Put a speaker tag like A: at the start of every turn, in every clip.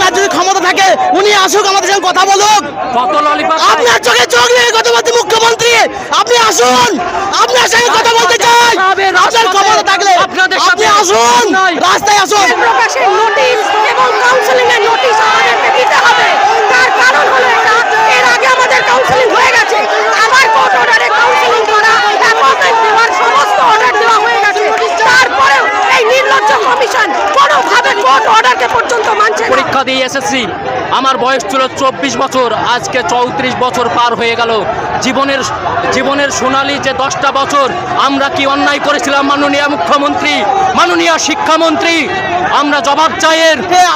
A: উনার যদি ক্ষমতা থাকে উনি আসুক, আমাদের সঙ্গে কথা বলুক।
B: কত ললিপপ
A: আপনার চোখে চোখ রেখে কথা বলতে মুখ্যমন্ত্রী, আপনি আসুন, আপনার সঙ্গে কথা বলতে চাই। আপনার ক্ষমতা থাকলে আপনি আসুন, রাস্তায় আসুন।
C: প্রকাশের নোটিশ এবং কাউন্সেলিং এর নোটিশ আমাদেরকে দিতে হবে। তার কারণ হলো এটা, এর আগে আমাদের কাউন্সেলিং হয়ে গেছে, আবার কোর্ট অর্ডারে কাউন্সেলিং করা, অ্যাপয়েন্টমেন্ট দেওয়ার সমস্ত অর্ডার দেওয়া হয়ে গেছে। তারপরেও এই নির্লজ্জ কমিশন কোনোভাবে কোর্ট অর্ডারকে পর্যন্ত মানছে না।
B: পরীক্ষা দিয়ে এসেছি, আমার বয়স ছিল 24 বছর, আজকে 34 বছর পার হয়ে গেল। জীবনের সোনালী যে 10টা বছর আমরা কি অন্যায় করেছিলাম মাননীয় মুখ্যমন্ত্রী, মাননীয় শিক্ষামন্ত্রী, আমরা জবাব চাই।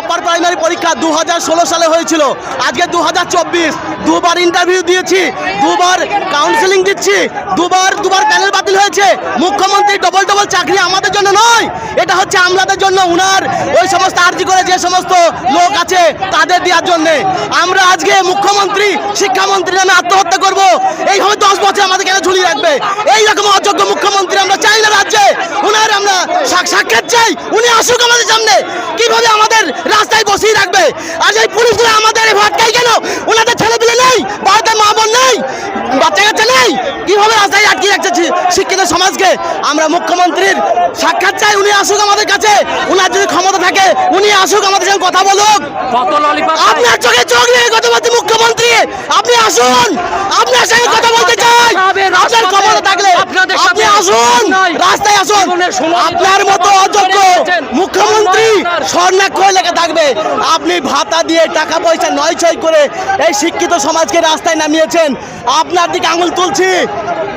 A: আপার প্রাইমারি পরীক্ষা 2016 সালে হয়েছিল, আজকে 2024। দুবার ইন্টারভিউ দিয়েছি, দুবার কাউন্সেলিং দিচ্ছি, দুবার প্যানেল বাতিল হয়েছে। মুখ্যমন্ত্রী ডবল চাকরি আমাদের জন্য নয়, এটা হচ্ছে আমলাদের জন্য, উনার ওই সমস্ত আর্জি করে যে সমস্ত লোক আছে তাদের দেওয়ার জন্য। আমরা আজকে মুখ্যমন্ত্রী শিক্ষামন্ত্রী নামে আত্মহত্যা করব, এইভাবে 10 বছর আমাদের কেন ঝুলিয়ে রাখবে? এইরকম অযোগ্য মুখ্যমন্ত্রী আমরা চাই না রাজ্যে। উনার আমরা সাক্ষাৎ চাই, উনি আসুক আমাদের সামনে। কিভাবে আমাদের রাস্তায় বসিয়ে রাখবে? আজ এই পুলিশরা আমাদের ভটকাই কেন? ওনাদের ছেলেপিলে নেই, বাড়িতে মা বোন নেই, বাচ্চা কাচ্চা নেই, কিভাবে রাস্তায় আটকে রাখছে শিক্ষিত সমাজকে? আমরা মুখ্যমন্ত্রীর সাক্ষাৎ চাই, উনি আসুক আমাদের কাছে। উনার যদি ক্ষমতা থাকে উনি আসুক, আমাদের সঙ্গে কথা বলুক।
B: কত ললিপপ
A: আপনার চোখে চোখ রেখে কথা বলতে মুখ্যমন্ত্রী, আপনি আসুন, আপনার সঙ্গে কথা বলতে চাই। আপনার ক্ষমতা থাকলে আপনি আসুন, রাস্তায় আসুন। আপনার মতো অযোগ্য মুখ্যমন্ত্রী স্বর্ণাক্ষ লেখা থাকবে। আপনি ভাতা দিয়ে টাকা পয়সা নয় ছয় করে এই শিক্ষিত সমাজকে রাস্তায় নামিয়েছেন। আপনার দিকে আঙুল তুলছি,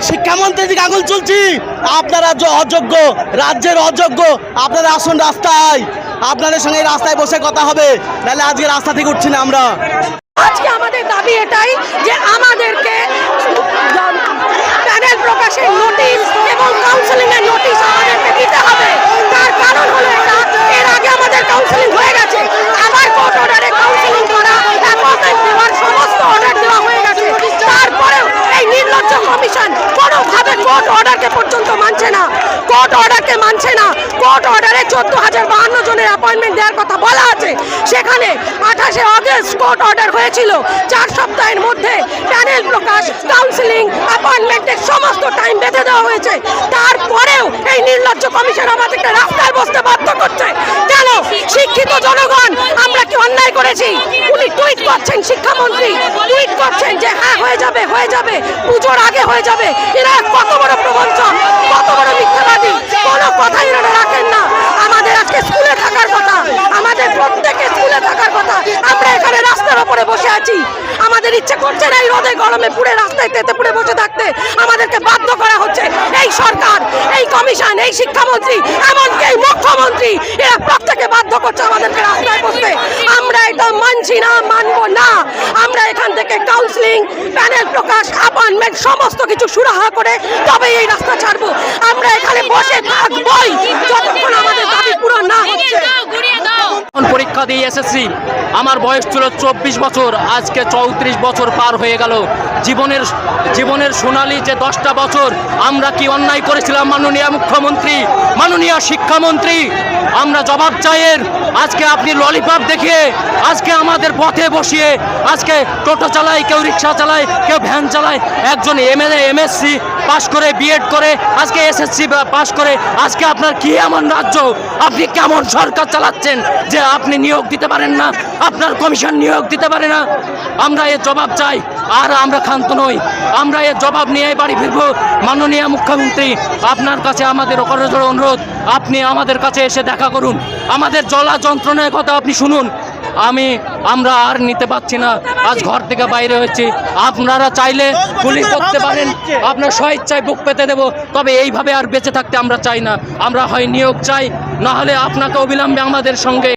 A: শিক্ষামন্ত্রীর দিকে আঙুল তুলছি। আপনারা যে অযোগ্য, রাজ্যের অযোগ্য, আপনারা আসুন রাস্তায়, আপনাদের সঙ্গে রাস্তায় বসে কথা হবে, নাহলে আজকে রাস্তা থেকে উঠছি না আমরা।
C: আজকে আমাদের দাবি এটাই যে আমাদেরকে প্যানেল প্রকাশের নোটিশ এবং কাউন্সেলিং এর নোটিশ আমাদেরকে দিতে হবে। তার কারণ হলো এটা, এর আগে আমাদের কাউন্সেলিং হয়ে গেছে, আবার কোর্ট অর্ডারে কাউন্সেলিং করা, অ্যাপয়েন্টমেন্ট দেওয়ার সমস্ত অর্ডার দেওয়া হয়ে গেছে। তারপরেও এই নির্লজ্জ কমিশন কোনোভাবে কোর্ট অর্ডারকে পর্যন্ত মানছে না, কোর্ট অর্ডারকে মানছে না। কোর্ট অর্ডারে 14,052 জনের অ্যাপয়েন্টমেন্ট দেওয়ার কথা বলা আছে, সেখানে 28শে আগস্ট কোর্ট অর্ডার হয়েছিল। 4 সপ্তাহের মধ্যে প্যানেল প্রকাশ, কাউন্সেলিং, অ্যাপয়েন্টমেন্টের সমস্ত টাইম বেঁধে দেওয়া হয়েছে। তারপরেও এই নির্লজ্জ কমিশন আমাদেরকে রাস্তায় বসতে বাধ্য করছে কেন? শিক্ষিত জনগণ আমরা কি অন্যায় করেছি? উনি টুইট করছেন, শিক্ষামন্ত্রী টুইট করছেন যে হ্যাঁ হয়ে যাবে, পুজোর আগে হয়ে যাবে। এরা কত বড় প্রবঞ্চক, কত বড় মিথ্যাবাদী, কোনো কথাই এরা রাখেন না। আমাদের আজকে স্কুলে থাকার কথা, আমাদের প্রত্যেকে স্কুলে থাকার কথা, আমরা এখানে রাস্তার উপরে বসে আছি। আমাদের ইচ্ছে করছে না এই রোদে গরমে পুড়ে রাস্তায় তেতে পুড়ে বসে থাকতে, আমাদেরকে বাধ্য করা হচ্ছে। এই সরকার, এই কমিশন, এই শিক্ষামন্ত্রী, এমনকি এই মুখ্যমন্ত্রী, এরা প্রত্যেকে বাধ্য করছে আমাদেরকে রাস্তায় বসতে। আমরা এটা মানছি না, মানবো না। আমরা এখান থেকে কাউন্সেলিং, প্যানেল প্রকাশ, অ্যাপয়েন্টমেন্ট সমস্ত কিছু সুরাহা করে তবে এই রাস্তা ছাড়বো। আমরা এখানে বসে থাকবোই যতক্ষণ আমাদের দাবি পূরণ না হচ্ছে।
B: পরীক্ষা দিয়ে এসেছি, আমার বয়স ছিল 24 বছর, আজকে 34 বছর পার হয়ে গেল। জীবনের সোনালী যে 10টা বছর আমরা কি অন্যায় করেছিলাম মাননীয় মুখ্যমন্ত্রী, মাননীয় শিক্ষামন্ত্রী, আমরা জবাব চাই। আজকে আপনি ললিপপ দেখিয়ে আজকে আমাদের পথে বসিয়ে, আজকে টোটো চালায়, কেউ রিক্সা চালায়, কেউ ভ্যান চালায়, একজন MSc পাশ করে, বিএড করে, আজকে SSC পাশ করে, আজকে আপনার কি এমন রাজ্য? আপনি কেমন সরকার চালাচ্ছেন যে আপনি নিয়োগ দিতে পারেন না, আপনার কমিশন নিয়োগ দিতে পারে না? আমরা এর জবাব চাই, আর আমরা ক্ষান্ত নই। আমরা এর জবাব নিয়ে বাড়ি ফিরবো। মাননীয় মুখ্যমন্ত্রী, আপনার কাছে আমাদের করজোড়ে অনুরোধ, আপনি আমাদের কাছে এসে দেখা করুন, আমাদের জ্বলা যন্ত্রণার কথা আপনি শুনুন। আমরা আর নিতে পারছি না, আজ ঘর থেকে বাইরে হয়েছি। আপনারা চাইলে গুলি করতে পারেন, আপনার স্বেচ্ছায় বুক পেতে দেব, তবে এইভাবে আর বেঁচে থাকতে আমরা চাই না। আমরা হয় নিয়োগ চাই, না হলে আপনাকে অবিলম্বে আমাদের সঙ্গে